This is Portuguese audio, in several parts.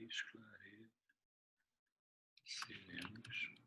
Esclarecer, seremos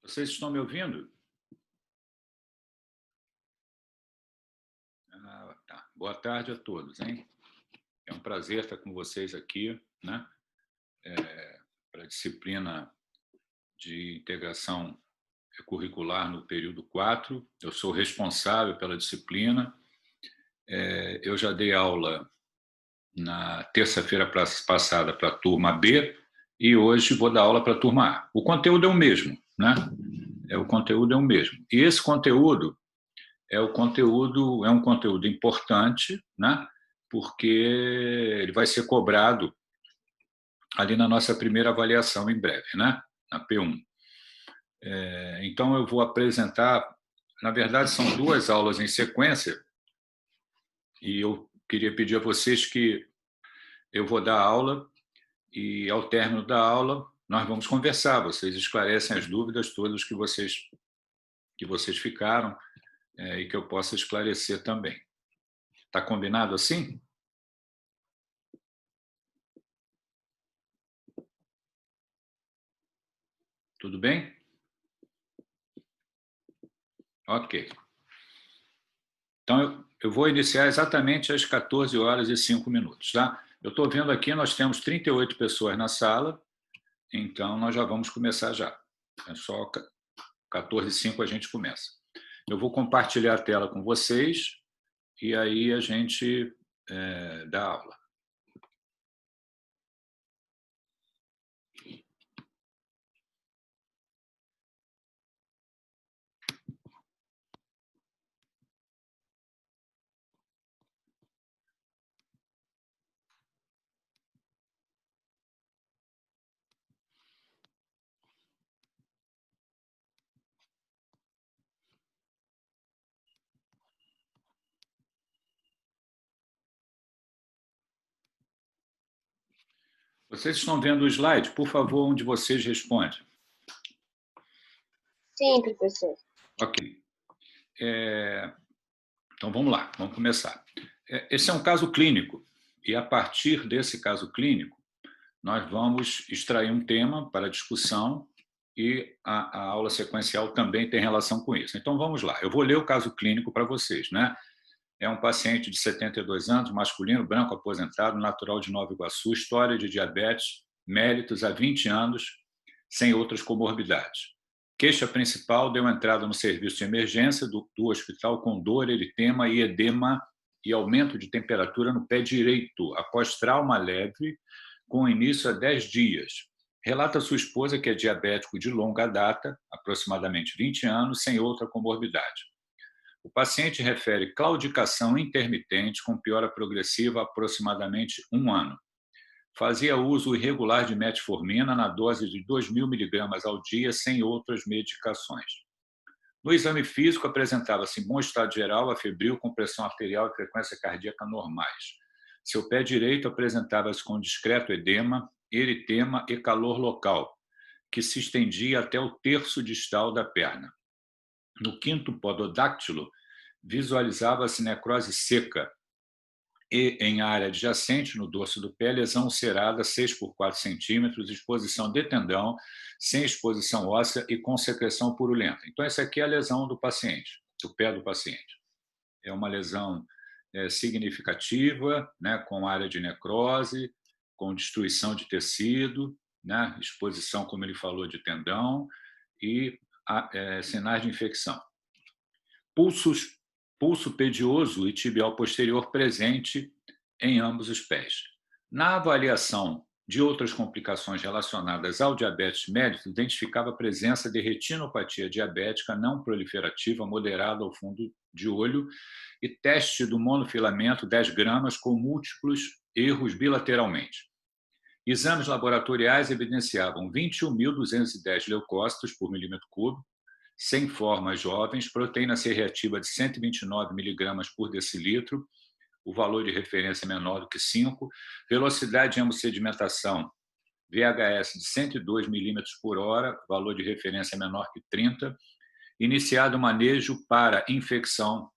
Vocês estão me ouvindo? Tá. Boa tarde a todos, hein? É um prazer estar com vocês aqui, né? Para a disciplina de integração curricular no período 4. Eu sou responsável pela disciplina. Eu já dei aula na terça-feira passada para a turma B e hoje vou dar aula para a turma A. O conteúdo é o mesmo, né? O conteúdo é o mesmo. E esse conteúdo é um conteúdo importante, né? Porque ele vai ser cobrado ali na nossa primeira avaliação em breve, né? Na P1. Então, eu vou apresentar, na verdade, são duas aulas em sequência, e eu queria pedir a vocês que eu vou dar aula, e ao término da aula, nós vamos conversar, vocês esclarecem as dúvidas todas que vocês ficaram, e que eu possa esclarecer também. Está combinado assim? Tudo bem? Ok. Então, eu vou iniciar exatamente às 14h05, tá? Eu estou vendo aqui, nós temos 38 pessoas na sala, então nós já vamos começar já. É só 14h05 a gente começa. Eu vou compartilhar a tela com vocês e aí a gente dá aula. Vocês estão vendo o slide? Por favor, um de vocês responde. Sim, professor. Ok. Então, vamos lá, vamos começar. Esse é um caso clínico, e a partir desse caso clínico, nós vamos extrair um tema para discussão e a aula sequencial também tem relação com isso. Então, vamos lá. Eu vou ler o caso clínico para vocês, né? É um paciente de 72 anos, masculino, branco, aposentado, natural de Nova Iguaçu, história de diabetes, mellitus há 20 anos, sem outras comorbidades. Queixa principal deu entrada no serviço de emergência do hospital com dor, eritema e edema e aumento de temperatura no pé direito, após trauma leve, com início há 10 dias. Relata sua esposa que é diabético de longa data, aproximadamente 20 anos, sem outra comorbidade. O paciente refere claudicação intermitente com piora progressiva há aproximadamente 1 ano. Fazia uso irregular de metformina na dose de 2.000 miligramas ao dia, sem outras medicações. No exame físico, apresentava-se bom estado geral, afebril, com pressão arterial e frequência cardíaca normais. Seu pé direito apresentava-se com discreto edema, eritema e calor local, que se estendia até o terço distal da perna. No quinto pododáctilo, visualizava-se necrose seca e, em área adjacente, no dorso do pé, lesão ulcerada 6 por 4 centímetros, exposição de tendão, sem exposição óssea e com secreção purulenta. Então, essa aqui é a lesão do paciente, do pé do paciente. É uma lesão significativa, né, com área de necrose, com destruição de tecido, né, exposição, como ele falou, de tendão e sinais de infecção. Pulso pedioso e tibial posterior presente em ambos os pés. Na avaliação de outras complicações relacionadas ao diabetes mellitus, identificava a presença de retinopatia diabética não proliferativa moderada ao fundo de olho e teste do monofilamento 10 gramas com múltiplos erros bilateralmente. Exames laboratoriais evidenciavam 21.210 leucócitos por milímetro cúbico, sem formas jovens, proteína C reativa de 129 miligramas por decilitro, o valor de referência menor do que 5, velocidade de hemossedimentação VHS de 102 milímetros por hora, valor de referência menor que 30, iniciado o manejo para infecção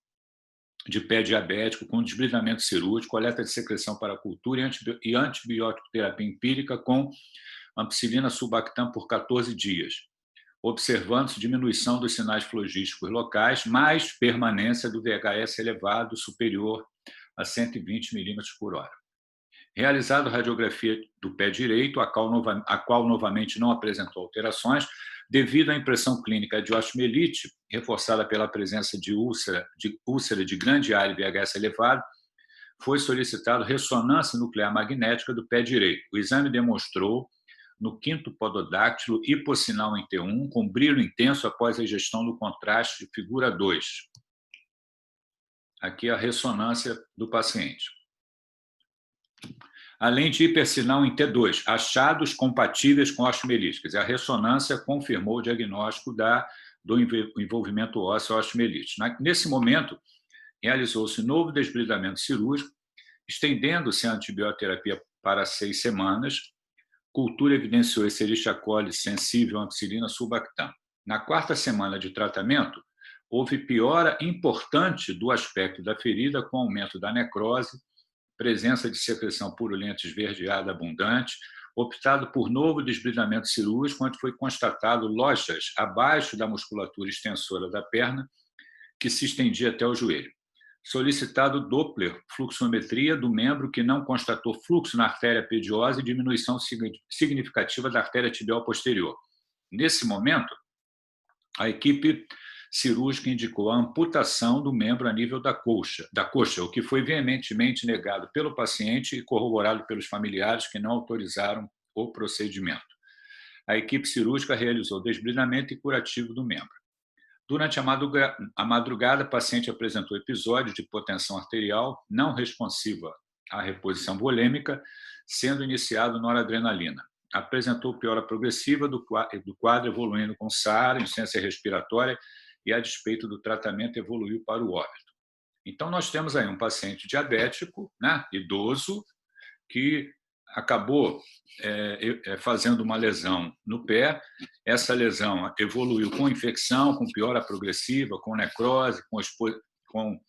de pé diabético com desbridamento cirúrgico, coleta de secreção para cultura e antibiótico terapia empírica com ampicilina sulbactam por 14 dias. observando-se diminuição dos sinais flogísticos locais, mais permanência do VHS elevado superior a 120 milímetros por hora. Realizado a radiografia do pé direito, a qual novamente não apresentou alterações, devido à impressão clínica de osteomielite, reforçada pela presença de úlcera de grande área e VHS elevado, foi solicitado ressonância nuclear magnética do pé direito. O exame demonstrou, no quinto pododáctilo, hipossinal em T1, com brilho intenso após a ingestão do contraste de figura 2. Aqui a ressonância do paciente. Além de hipersinal em T2, achados compatíveis com osteomielite. Quer dizer, a ressonância confirmou o diagnóstico do envolvimento ósseo osteomielite. Nesse momento, realizou-se novo desbridamento cirúrgico, estendendo-se a antibioterapia para 6 semanas. Cultura evidenciou Escherichia coli sensível à ampicilina sulbactam. Na 4ª semana de tratamento, houve piora importante do aspecto da ferida, com aumento da necrose, presença de secreção purulenta esverdeada abundante, optado por novo desbridamento cirúrgico, onde foi constatado lojas abaixo da musculatura extensora da perna, que se estendia até o joelho. Solicitado Doppler fluxometria do membro que não constatou fluxo na artéria pediosa e diminuição significativa da artéria tibial posterior. Nesse momento, a equipe cirúrgica indicou a amputação do membro a nível da coxa, o que foi veementemente negado pelo paciente e corroborado pelos familiares que não autorizaram o procedimento. A equipe cirúrgica realizou desbridamento e curativo do membro. Durante a madrugada, a paciente apresentou episódio de hipotensão arterial não responsiva à reposição volêmica, sendo iniciado noradrenalina. Apresentou piora progressiva do quadro, evoluindo com SARA, insuficiência respiratória, e, a despeito do tratamento, evoluiu para o óbito. Então, nós temos aí um paciente diabético, né, idoso, que acabou fazendo uma lesão no pé. Essa lesão evoluiu com infecção, com piora progressiva, com necrose, com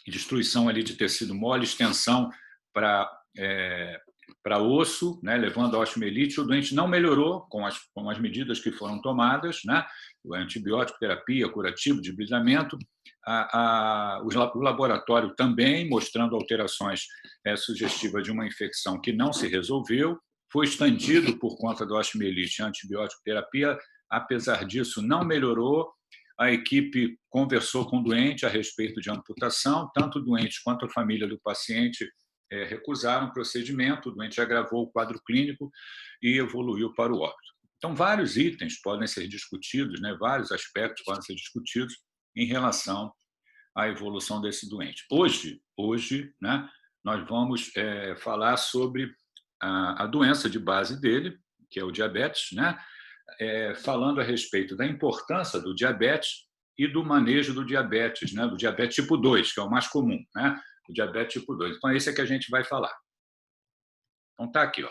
destruição ali de tecido mole, extensão para osso, né, levando a osteomielite. O doente não melhorou com as medidas que foram tomadas, né, o antibiótico, terapia, curativo, desbridamento. O laboratório também mostrando alterações sugestivas de uma infecção que não se resolveu, foi estendido por conta da osteomielite, antibiótico, terapia. Apesar disso, não melhorou. A equipe conversou com o doente a respeito de amputação, tanto o doente quanto a família do paciente recusaram o procedimento. O doente agravou o quadro clínico e evoluiu para o óbito. Então, vários itens podem ser discutidos, né? Vários aspectos podem ser discutidos em relação à evolução desse doente. Hoje, né, nós vamos falar sobre a doença de base dele, que é o diabetes, né? Falando a respeito da importância do diabetes e do manejo do diabetes, né? Do diabetes tipo 2, que é o mais comum, né? O diabetes tipo 2. Então, esse é que a gente vai falar. Então, está aqui, ó.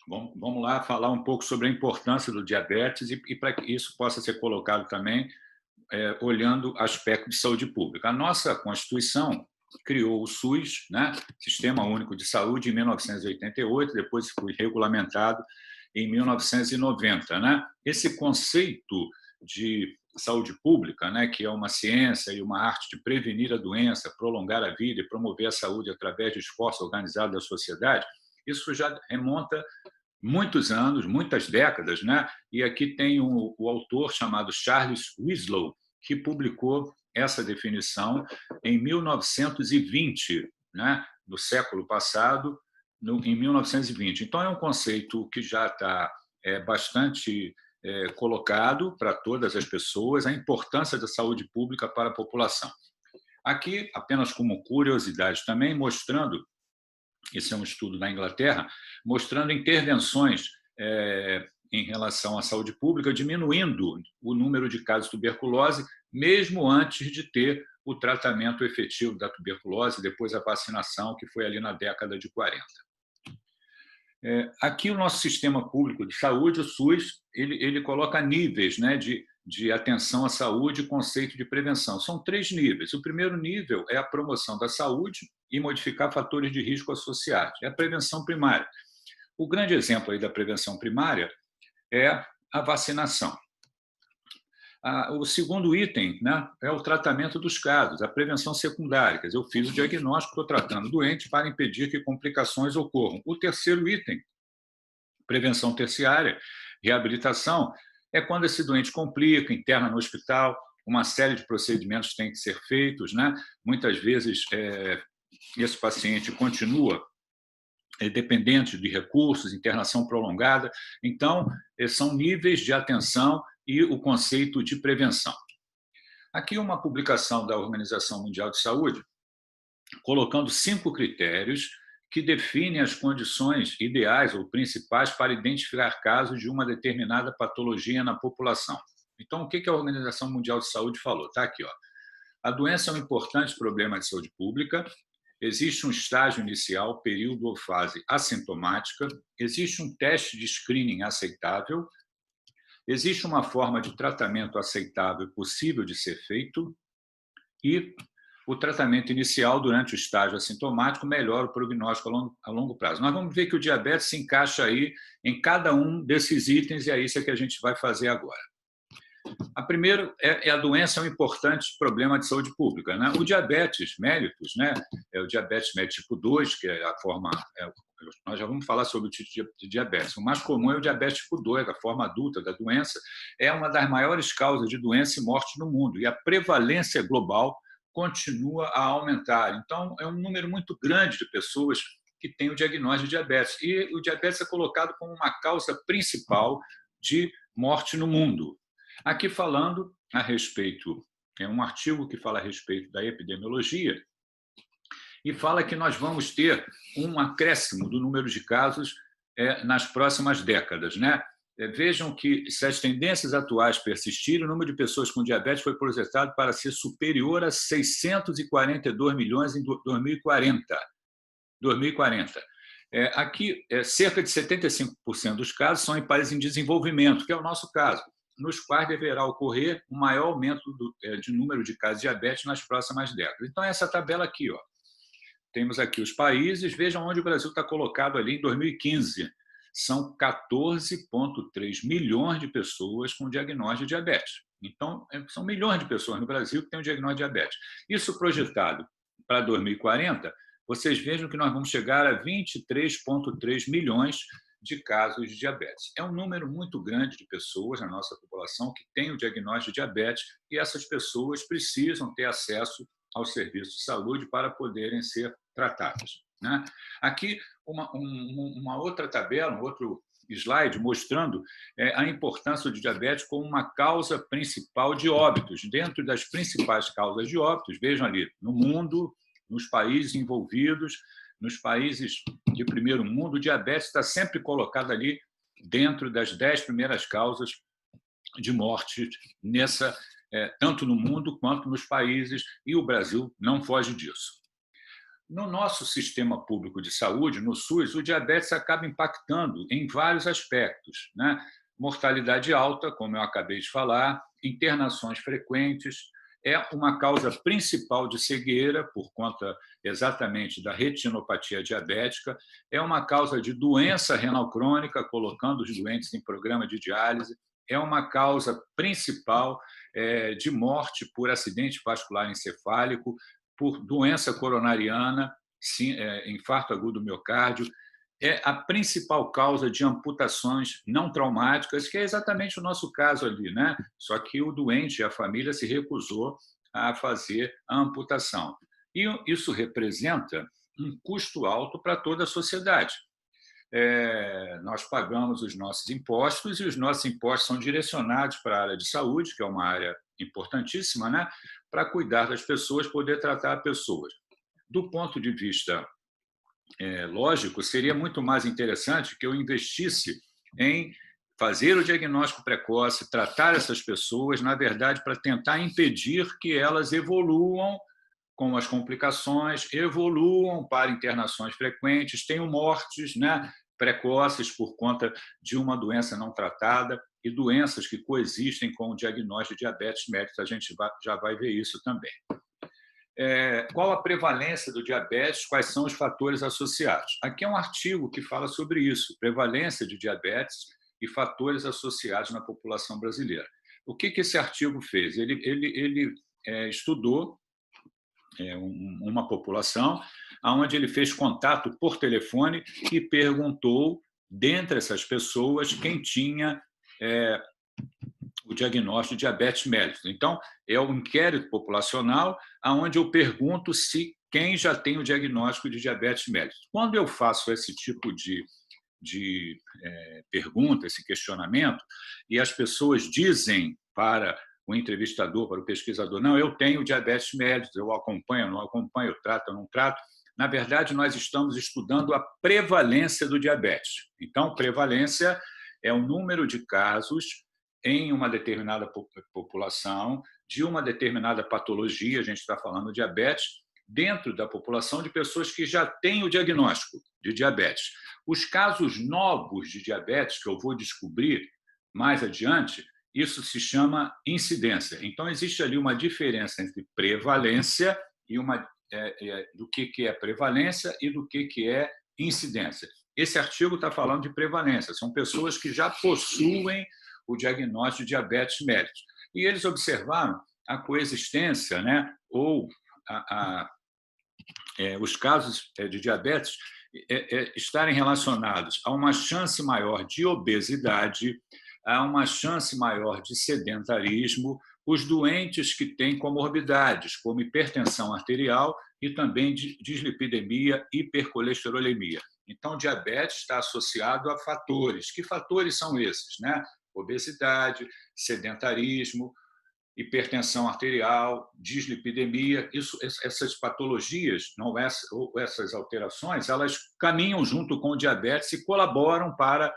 Vamos lá falar um pouco sobre a importância do diabetes e para que isso possa ser colocado também olhando aspecto de saúde pública. A nossa Constituição criou o SUS, né, Sistema Único de Saúde, em 1988, depois foi regulamentado em 1990. Né? Esse conceito de saúde pública, né, que é uma ciência e uma arte de prevenir a doença, prolongar a vida e promover a saúde através de esforço organizado da sociedade, isso já remonta muitos anos, muitas décadas, né? E aqui tem o autor chamado Charles Winslow, que publicou essa definição em 1920, né? Do século passado, em 1920. Então, é um conceito que já está bastante colocado para todas as pessoas, a importância da saúde pública para a população. Aqui, apenas como curiosidade também, mostrando, esse é um estudo da Inglaterra, mostrando intervenções em relação à saúde pública, diminuindo o número de casos de tuberculose, mesmo antes de ter o tratamento efetivo da tuberculose, depois a vacinação, que foi ali na década de 40. Aqui o nosso sistema público de saúde, o SUS, ele coloca níveis, né, de atenção à saúde e conceito de prevenção. São 3 níveis. O primeiro nível é a promoção da saúde e modificar fatores de risco associados. É a prevenção primária. O grande exemplo aí da prevenção primária é a vacinação. O segundo item, né, é o tratamento dos casos, a prevenção secundária. Quer dizer, eu fiz o diagnóstico, estou tratando o doente para impedir que complicações ocorram. O terceiro item, prevenção terciária, reabilitação, é quando esse doente complica, interna no hospital, uma série de procedimentos tem que ser feitos, né? Muitas vezes esse paciente continua dependente de recursos, internação prolongada. Então, são níveis de atenção e o conceito de prevenção. Aqui uma publicação da Organização Mundial de Saúde, colocando 5 critérios que definem as condições ideais ou principais para identificar casos de uma determinada patologia na população. Então, o que a Organização Mundial de Saúde falou? Está aqui, ó. A doença é um importante problema de saúde pública, existe um estágio inicial, período ou fase assintomática, existe um teste de screening aceitável, existe uma forma de tratamento aceitável e possível de ser feito, e o tratamento inicial durante o estágio assintomático melhora o prognóstico a longo prazo. Nós vamos ver que o diabetes se encaixa aí em cada um desses itens, e é isso que a gente vai fazer agora. A primeira a doença é um importante problema de saúde pública, né? O diabetes mellitus, né? É o diabetes mellitus tipo 2, que é a forma... nós já vamos falar sobre o tipo de diabetes. O mais comum é o diabetes tipo 2, a forma adulta da doença. É uma das maiores causas de doença e morte no mundo. E a prevalência global continua a aumentar. Então, é um número muito grande de pessoas que têm o diagnóstico de diabetes. E o diabetes é colocado como uma causa principal de morte no mundo. Aqui falando a respeito, é um artigo que fala a respeito da epidemiologia e fala que nós vamos ter um acréscimo do número de casos nas próximas décadas, né? Vejam que, se as tendências atuais persistirem, o número de pessoas com diabetes foi projetado para ser superior a 642 milhões em 2040. Aqui, cerca de 75% dos casos são em países em desenvolvimento, que é o nosso caso, nos quais deverá ocorrer um maior aumento de número de casos de diabetes nas próximas décadas. Então, essa tabela aqui, ó, temos aqui os países, vejam onde o Brasil está colocado ali em 2015. São 14,3 milhões de pessoas com diagnóstico de diabetes. Então, são milhões de pessoas no Brasil que têm o diagnóstico de diabetes. Isso projetado para 2040, vocês vejam que nós vamos chegar a 23,3 milhões de casos de diabetes. É um número muito grande de pessoas na nossa população que têm o diagnóstico de diabetes e essas pessoas precisam ter acesso aos serviços de saúde para poderem ser tratadas, né? Aqui, uma outra tabela, um outro slide mostrando a importância do diabetes como uma causa principal de óbitos. Dentro das principais causas de óbitos, vejam ali, no mundo, nos países envolvidos, nos países de primeiro mundo, o diabetes está sempre colocado ali dentro das 10 primeiras causas de morte, tanto no mundo quanto nos países, e o Brasil não foge disso. No nosso sistema público de saúde, no SUS, o diabetes acaba impactando em vários aspectos, né? Mortalidade alta, como eu acabei de falar, internações frequentes, é uma causa principal de cegueira, por conta exatamente da retinopatia diabética, é uma causa de doença renal crônica, colocando os doentes em programa de diálise, é uma causa principal de morte por acidente vascular encefálico, por doença coronariana, infarto agudo do miocárdio, é a principal causa de amputações não traumáticas, que é exatamente o nosso caso ali, né? Só que o doente e a família se recusou a fazer a amputação. E isso representa um custo alto para toda a sociedade. Nós pagamos os nossos impostos e os nossos impostos são direcionados para a área de saúde, que é uma área importantíssima, né? Para cuidar das pessoas, poder tratar pessoas. Do ponto de vista lógico, seria muito mais interessante que eu investisse em fazer o diagnóstico precoce, tratar essas pessoas, na verdade, para tentar impedir que elas evoluam com as complicações, evoluam para internações frequentes, tenham mortes, né, precoces por conta de uma doença não tratada e doenças que coexistem com o diagnóstico de diabetes mellitus. A gente já vai ver isso também. qual a prevalência do diabetes, quais são os fatores associados. Aqui é um artigo que fala sobre isso, prevalência de diabetes e fatores associados na população brasileira. O que esse artigo fez? Ele estudou uma população onde ele fez contato por telefone e perguntou, dentre essas pessoas, quem tinha o diagnóstico de diabetes mellitus. Então, é um inquérito populacional onde eu pergunto se quem já tem o diagnóstico de diabetes mellitus. Quando eu faço esse tipo de pergunta, esse questionamento, e as pessoas dizem para o entrevistador, para o pesquisador, não, eu tenho diabetes mellitus, eu acompanho, não acompanho, eu trato, eu não trato. Na verdade, nós estamos estudando a prevalência do diabetes. Então, prevalência é o número de casos em uma determinada população, de uma determinada patologia, a gente está falando de diabetes, dentro da população de pessoas que já têm o diagnóstico de diabetes. Os casos novos de diabetes, que eu vou descobrir mais adiante, isso se chama incidência. Então, existe ali uma diferença entre prevalência e do que é prevalência e do que é incidência. Esse artigo está falando de prevalência, são pessoas que já possuem o diagnóstico de diabetes mellitus. E eles observaram a coexistência, né, ou os casos de diabetes estarem relacionados a uma chance maior de obesidade, a uma chance maior de sedentarismo, os doentes que têm comorbidades, como hipertensão arterial e também dislipidemia, hipercolesterolemia. Então, diabetes está associado a fatores. Que fatores são esses, né? Obesidade, sedentarismo, hipertensão arterial, dislipidemia, essas patologias, essas alterações, elas caminham junto com o diabetes e colaboram para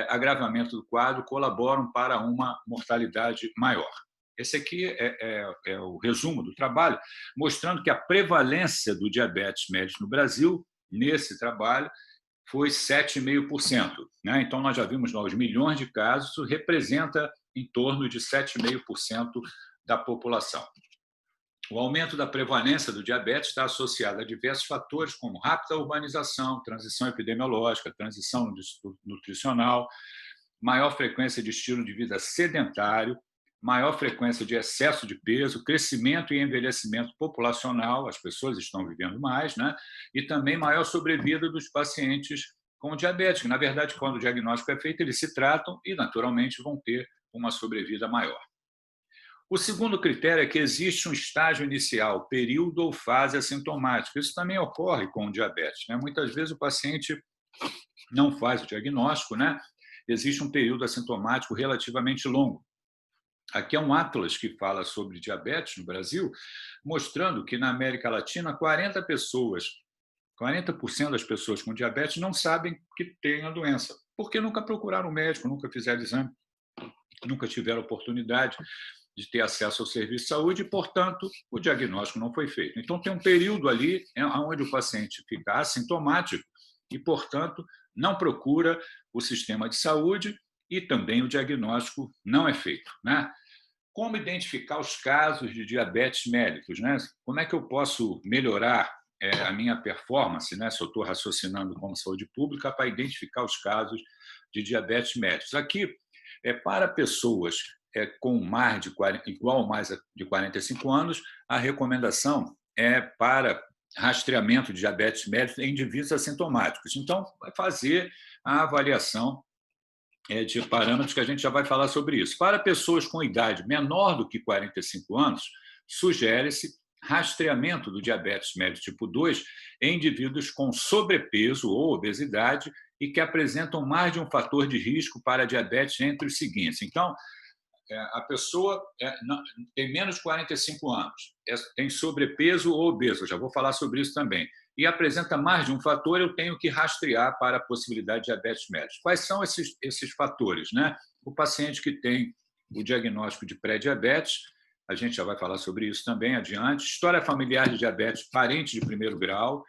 agravamento do quadro, colaboram para uma mortalidade maior. Esse aqui é o resumo do trabalho, mostrando que a prevalência do diabetes mellitus no Brasil, nesse trabalho, foi 7,5%. Né? Então, nós já vimos os milhões de casos, isso representa em torno de 7,5% da população. O aumento da prevalência do diabetes está associado a diversos fatores, como rápida urbanização, transição epidemiológica, transição nutricional, maior frequência de estilo de vida sedentário, maior frequência de excesso de peso, crescimento e envelhecimento populacional, as pessoas estão vivendo mais, né? E também maior sobrevida dos pacientes com diabetes, que, na verdade, quando o diagnóstico é feito, eles se tratam e, naturalmente, vão ter uma sobrevida maior. O segundo critério é que existe um estágio inicial, período ou fase assintomática. Isso também ocorre com o diabetes, né? Muitas vezes o paciente não faz o diagnóstico, né? Existe um período assintomático relativamente longo. Aqui é um atlas que fala sobre diabetes no Brasil, mostrando que na América Latina 40% das pessoas com diabetes não sabem que têm a doença, porque nunca procuraram um médico, nunca fizeram exame, nunca tiveram oportunidade de ter acesso ao serviço de saúde e, portanto, o diagnóstico não foi feito. Então, tem um período ali onde o paciente fica assintomático e, portanto, não procura o sistema de saúde e também o diagnóstico não é feito, né? Como identificar os casos de diabetes mellitus, né? Como é que eu posso melhorar a minha performance, né? Se eu estou raciocinando como saúde pública, para identificar os casos de diabetes mellitus. Aqui, para pessoas com mais de 40, igual ou mais de 45 anos, a recomendação é para rastreamento de diabetes mellitus em indivíduos assintomáticos. Então, vai fazer a avaliação de parâmetros que a gente já vai falar sobre isso. Para pessoas com idade menor do que 45 anos, sugere-se rastreamento do diabetes mellitus tipo 2 em indivíduos com sobrepeso ou obesidade e que apresentam mais de um fator de risco para diabetes entre os seguintes. Então, a pessoa tem menos de 45 anos, tem sobrepeso ou obeso, eu já vou falar sobre isso também, e apresenta mais de um fator, eu tenho que rastrear para a possibilidade de diabetes mellitus. Quais são esses fatores, né? O paciente que tem o diagnóstico de pré-diabetes, a gente já vai falar sobre isso também adiante, história familiar de diabetes, parente de primeiro grau.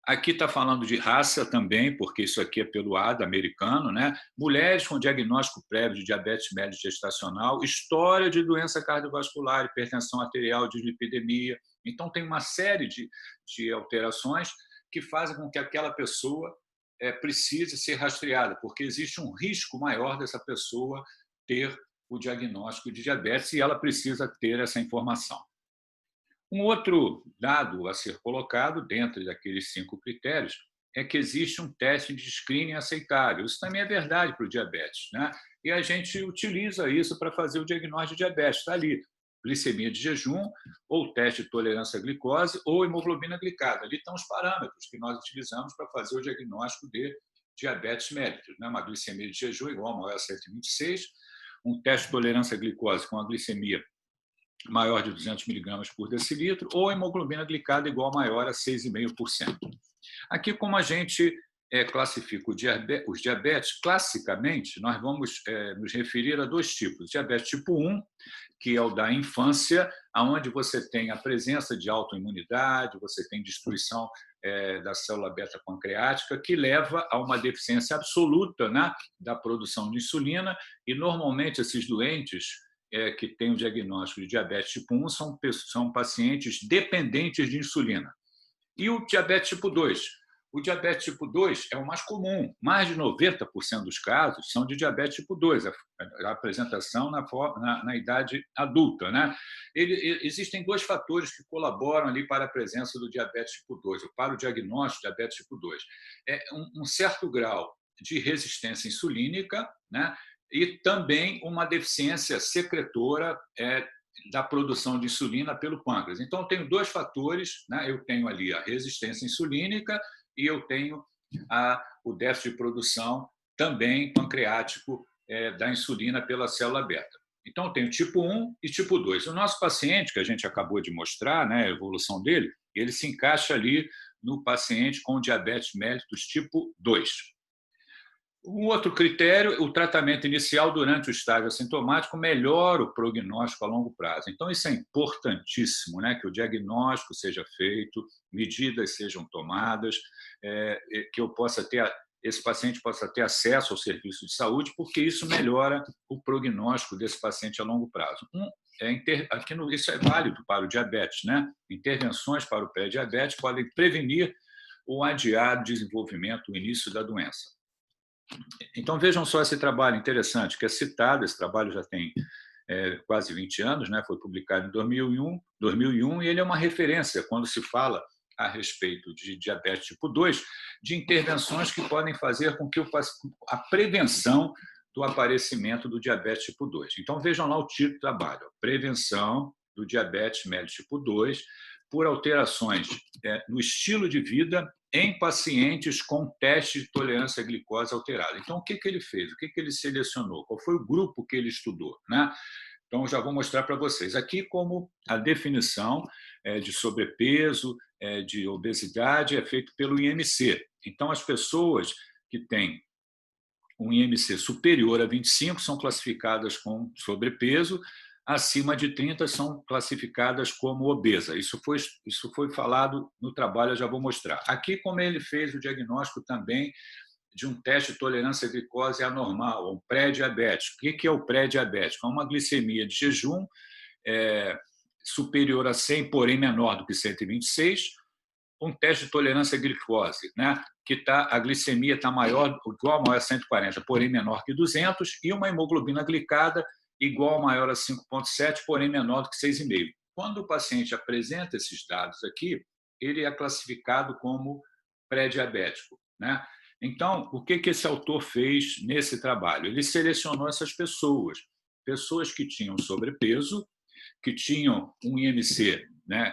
Aqui está falando de raça também, porque isso aqui é pelo ADA americano, né? Mulheres com diagnóstico prévio de diabetes mellitus gestacional, história de doença cardiovascular, hipertensão arterial, dislipidemia, Então, tem uma série de alterações que fazem com que aquela pessoa precise ser rastreada, porque existe um risco maior dessa pessoa ter o diagnóstico de diabetes e ela precisa ter essa informação. Um outro dado a ser colocado dentro daqueles 5 critérios é que existe um teste de screening aceitável. Isso também é verdade para o diabetes, né? E a gente utiliza isso para fazer o diagnóstico de diabetes. Está ali, glicemia de jejum, ou teste de tolerância à glicose, ou hemoglobina glicada. Ali estão os parâmetros que nós utilizamos para fazer o diagnóstico de diabetes mellitus, né? Uma glicemia de jejum igual a maior a 126, um teste de tolerância à glicose com a glicemia maior de 200 miligramas por decilitro, ou hemoglobina glicada igual a maior a 6,5%. Aqui, como a gente classifica os diabetes, classicamente, nós vamos nos referir a 2 tipos. Diabetes tipo 1, que é o da infância, onde você tem a presença de autoimunidade, você tem destruição da célula beta-pancreática, que leva a uma deficiência absoluta, né, da produção de insulina, e normalmente esses doentes que têm o diagnóstico de diabetes tipo 1 são pacientes dependentes de insulina. E o diabetes tipo 2? O diabetes tipo 2 é o mais comum. Mais de 90% dos casos são de diabetes tipo 2, a apresentação na idade adulta, né? Existem 2 fatores que colaboram ali para a presença do diabetes tipo 2, ou para o diagnóstico de diabetes tipo 2. É um certo grau de resistência insulínica, né? E também uma deficiência secretora da produção de insulina pelo pâncreas. Então, eu tenho 2 fatores, né? Eu tenho ali a resistência insulínica e eu tenho o déficit de produção também pancreático da insulina pela célula beta. Então, eu tenho tipo 1 e tipo 2. O nosso paciente, que a gente acabou de mostrar, né, a evolução dele, ele se encaixa ali no paciente com diabetes mellitus tipo 2. Um outro critério, o tratamento inicial durante o estágio assintomático melhora o prognóstico a longo prazo. Então, isso é importantíssimo, né? Que o diagnóstico seja feito, medidas sejam tomadas, que esse paciente possa ter acesso ao serviço de saúde, porque isso melhora o prognóstico desse paciente a longo prazo. Isso é válido para o diabetes, né? Intervenções para o pré-diabetes podem prevenir ou adiar o desenvolvimento, o início da doença. Então, vejam só esse trabalho interessante, que é citado, esse trabalho já tem quase 20 anos, né? Foi publicado em 2001, e ele é uma referência quando se fala a respeito de diabetes tipo 2, de intervenções que podem fazer com que a prevenção do aparecimento do diabetes tipo 2. Então, vejam lá o título do trabalho, Prevenção do diabetes mellitus tipo 2 por alterações no estilo de vida em pacientes com teste de tolerância à glicose alterada. Então, o que ele fez? O que ele selecionou? Qual foi o grupo que ele estudou, né? Então, já vou mostrar para vocês. Aqui, como a definição de sobrepeso, de obesidade, é feito pelo IMC. Então, as pessoas que têm um IMC superior a 25 são classificadas com sobrepeso, acima de 30 são classificadas como obesa. Isso foi falado no trabalho, eu já vou mostrar. Aqui, como ele fez o diagnóstico também de um teste de tolerância à glicose anormal, um pré-diabético. O que é o pré-diabético? É uma glicemia de jejum superior a 100, porém menor do que 126, um teste de tolerância à glicose, né? A glicemia está igual ou maior a 140, porém menor que 200, e uma hemoglobina glicada igual ou maior a 5,7, porém menor do que 6,5. Quando o paciente apresenta esses dados aqui, ele é classificado como pré-diabético, né? Então, o que esse autor fez nesse trabalho? Ele selecionou essas pessoas que tinham sobrepeso, que tinham um IMC, né,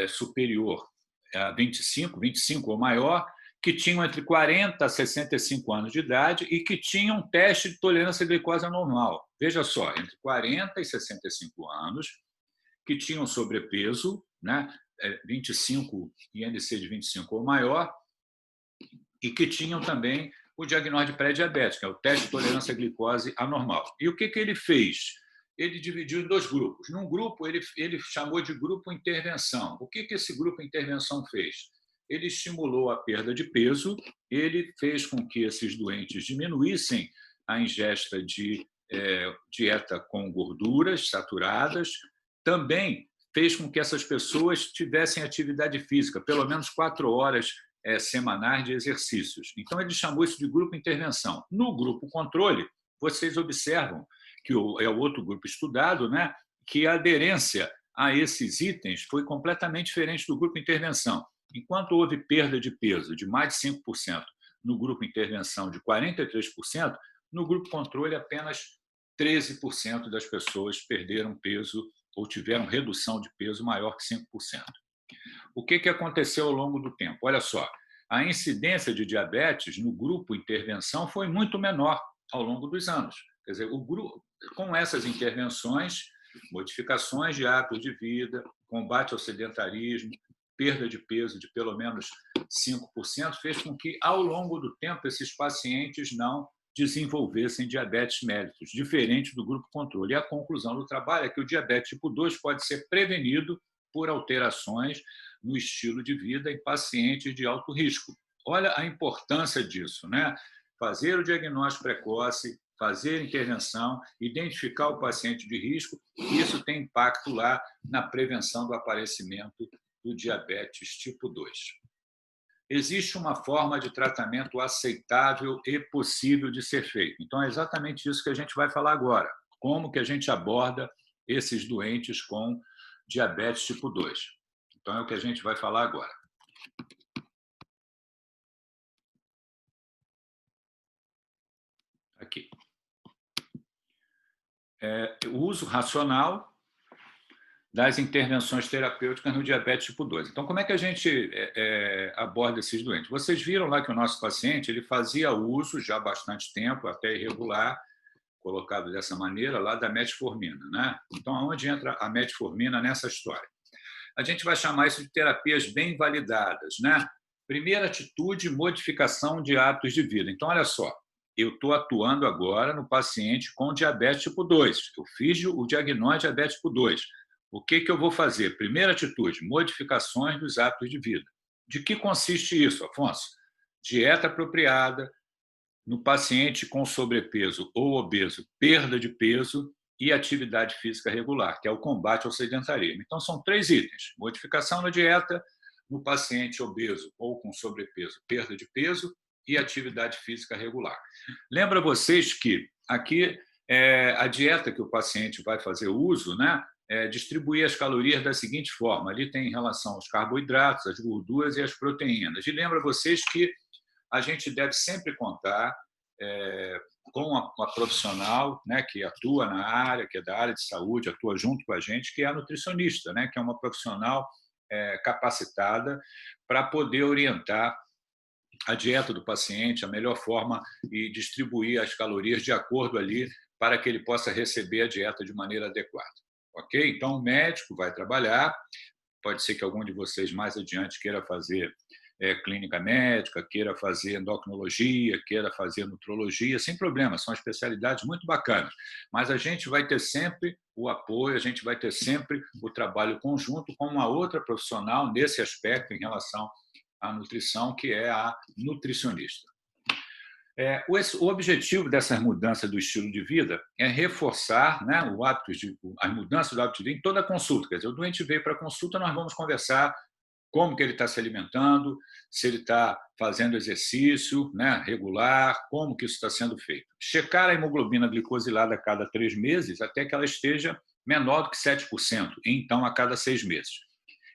superior a 25 ou maior, que tinham entre 40 a 65 anos de idade e que tinham um teste de tolerância à glicose anormal. Veja só, entre 40 e 65 anos, que tinham sobrepeso, né, 25, IMC de 25 ou maior, e que tinham também o diagnóstico de pré-diabetes, que é o teste de tolerância à glicose anormal. E o que ele fez? Ele dividiu em 2 grupos. Num grupo, ele chamou de grupo intervenção. O que esse grupo intervenção fez? Ele estimulou a perda de peso, ele fez com que esses doentes diminuíssem a ingesta de dieta com gorduras saturadas, também fez com que essas pessoas tivessem atividade física, pelo menos 4 horas semanais de exercícios. Então, ele chamou isso de grupo intervenção. No grupo controle, vocês observam, que é o outro grupo estudado, né, que a aderência a esses itens foi completamente diferente do grupo intervenção. Enquanto houve perda de peso de mais de 5%, no grupo intervenção de 43%, no grupo controle apenas 13% das pessoas perderam peso ou tiveram redução de peso maior que 5%. O que aconteceu ao longo do tempo? Olha só, a incidência de diabetes no grupo intervenção foi muito menor ao longo dos anos. Quer dizer, o grupo, com essas intervenções, modificações de hábitos de vida, combate ao sedentarismo, perda de peso de pelo menos 5%, fez com que, ao longo do tempo, esses pacientes não desenvolvessem diabetes mellitus, diferente do grupo controle. E a conclusão do trabalho é que o diabetes tipo 2 pode ser prevenido por alterações no estilo de vida em pacientes de alto risco. Olha a importância disso, né? Fazer o diagnóstico precoce, fazer intervenção, identificar o paciente de risco, e isso tem impacto lá na prevenção do aparecimento do diabetes tipo 2. Existe uma forma de tratamento aceitável e possível de ser feito. Então, é exatamente isso que a gente vai falar agora. Como que a gente aborda esses doentes com diabetes tipo 2. Então, é o que a gente vai falar agora. Aqui. O uso racional das intervenções terapêuticas no diabetes tipo 2. Então, como é que a gente aborda esses doentes? Vocês viram lá que o nosso paciente ele fazia uso já há bastante tempo, até irregular, colocado dessa maneira, lá da metformina, né? Então, aonde entra a metformina nessa história? A gente vai chamar isso de terapias bem validadas, né? Primeira atitude, modificação de hábitos de vida. Então, olha só, eu estou atuando agora no paciente com diabetes tipo 2. Eu fiz o diagnóstico de diabetes tipo 2. O que eu vou fazer? Primeira atitude, modificações dos hábitos de vida. De que consiste isso, Afonso? Dieta apropriada, no paciente com sobrepeso ou obeso, perda de peso e atividade física regular, que é o combate ao sedentarismo. Então, são 3 itens. Modificação na dieta, no paciente obeso ou com sobrepeso, perda de peso e atividade física regular. Lembra vocês que aqui a dieta que o paciente vai fazer uso, né, distribuir as calorias da seguinte forma. Ali tem em relação aos carboidratos, as gorduras e as proteínas. E lembra vocês que a gente deve sempre contar com uma profissional, né, que atua na área, que é da área de saúde, atua junto com a gente, que é a nutricionista, né, que é uma profissional capacitada para poder orientar a dieta do paciente, a melhor forma e distribuir as calorias de acordo ali para que ele possa receber a dieta de maneira adequada. Ok? Então, o médico vai trabalhar, pode ser que algum de vocês mais adiante queira fazer clínica médica, queira fazer endocrinologia, queira fazer nutrologia, sem problema, são especialidades muito bacanas. Mas a gente vai ter sempre o apoio, a gente vai ter sempre o trabalho conjunto com uma outra profissional nesse aspecto em relação à nutrição, que é a nutricionista. O objetivo dessas mudanças do estilo de vida é reforçar, né, as mudanças do hábito de vida em toda a consulta. Quer dizer, o doente veio para a consulta, nós vamos conversar como que ele está se alimentando, se ele está fazendo exercício, né, regular, como que isso está sendo feito. Checar a hemoglobina glicosilada a cada 3 meses até que ela esteja menor do que 7%, e então a cada 6 meses.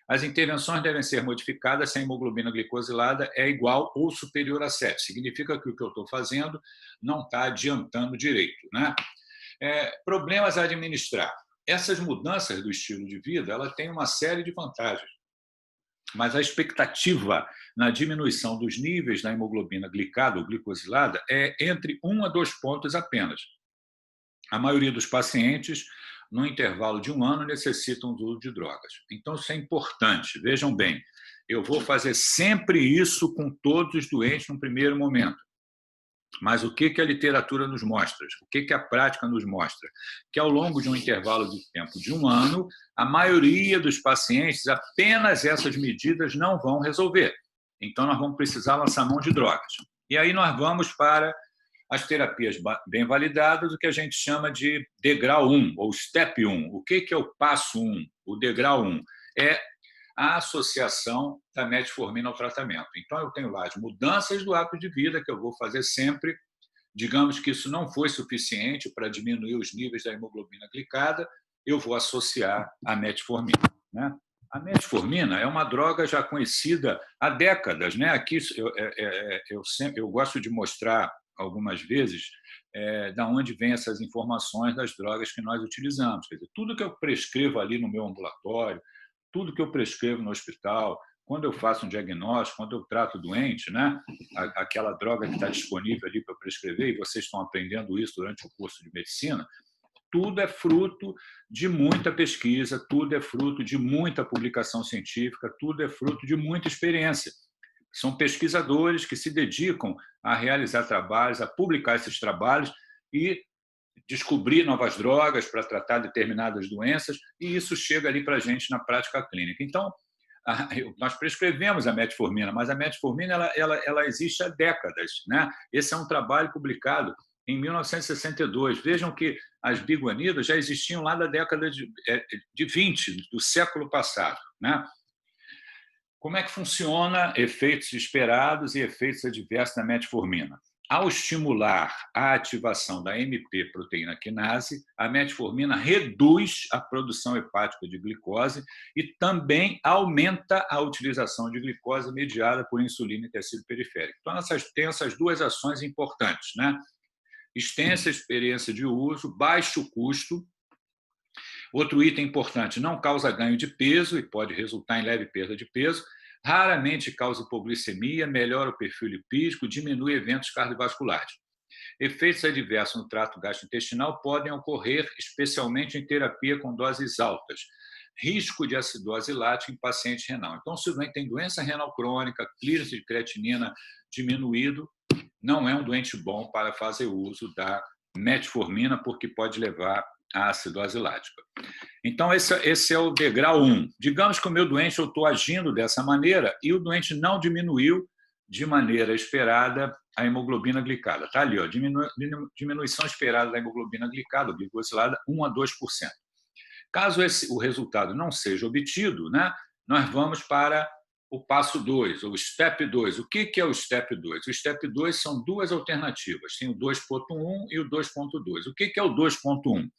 As intervenções devem ser modificadas se a hemoglobina glicosilada é igual ou superior a 7. Significa que o que eu estou fazendo não está adiantando direito, né? Problemas a administrar. Essas mudanças do estilo de vida ela tem uma série de vantagens, mas a expectativa na diminuição dos níveis da hemoglobina glicada ou glicosilada é entre 1 a 2 pontos apenas. A maioria dos pacientes, no intervalo de 1 ano, necessitam do uso de drogas. Então, isso é importante. Vejam bem, eu vou fazer sempre isso com todos os doentes no primeiro momento. Mas o que a literatura nos mostra? O que a prática nos mostra? Que ao longo de um intervalo de tempo de 1 ano, a maioria dos pacientes, apenas essas medidas não vão resolver. Então, nós vamos precisar lançar mão de drogas. E aí nós vamos para as terapias bem validadas, o que a gente chama de degrau 1, ou step 1. O que é o passo 1, o degrau 1? É a associação da metformina ao tratamento. Então, eu tenho lá as mudanças do hábito de vida que eu vou fazer sempre. Digamos que isso não foi suficiente para diminuir os níveis da hemoglobina glicada, eu vou associar a metformina, né? A metformina é uma droga já conhecida há décadas, né? Aqui eu gosto de mostrar algumas vezes da onde vêm essas informações das drogas que nós utilizamos. Quer dizer, tudo que eu prescrevo ali no meu ambulatório, tudo que eu prescrevo no hospital, quando eu faço um diagnóstico, quando eu trato o doente, né? Aquela droga que está disponível ali para eu prescrever, e vocês estão aprendendo isso durante o curso de medicina, tudo é fruto de muita pesquisa, tudo é fruto de muita publicação científica, tudo é fruto de muita experiência. São pesquisadores que se dedicam a realizar trabalhos, a publicar esses trabalhos e descobrir novas drogas para tratar determinadas doenças, e isso chega ali para a gente na prática clínica. Então, nós prescrevemos a metformina, mas a metformina ela existe há décadas, né? Esse é um trabalho publicado em 1962. Vejam que as biguanidas já existiam lá da década de 20, do século passado, né? Como é que funciona efeitos esperados e efeitos adversos da metformina? Ao estimular a ativação da MP proteína quinase, a metformina reduz a produção hepática de glicose e também aumenta a utilização de glicose mediada por insulina e tecido periférico. Então, tem essas duas ações importantes, né? Extensa experiência de uso, baixo custo. Outro item importante, não causa ganho de peso e pode resultar em leve perda de peso. Raramente causa hipoglicemia, melhora o perfil lipídico, diminui eventos cardiovasculares. Efeitos adversos no trato gastrointestinal podem ocorrer, especialmente em terapia com doses altas. Risco de acidose lática em paciente renal. Então, se o doente tem doença renal crônica, clearance de creatinina diminuído, não é um doente bom para fazer uso da metformina, porque pode levar à acidose lática. Então, esse é o degrau 1. Digamos que o meu doente, eu estou agindo dessa maneira e o doente não diminuiu de maneira esperada a hemoglobina glicada. Está ali, ó, diminuição esperada da hemoglobina glicada, glicosilada, 1 a 2%. Caso o resultado não seja obtido, né, nós vamos para o passo 2, ou step 2. O que é o step 2? O step 2 são duas alternativas, tem o 2.1 e o 2.2. O que é o 2.1?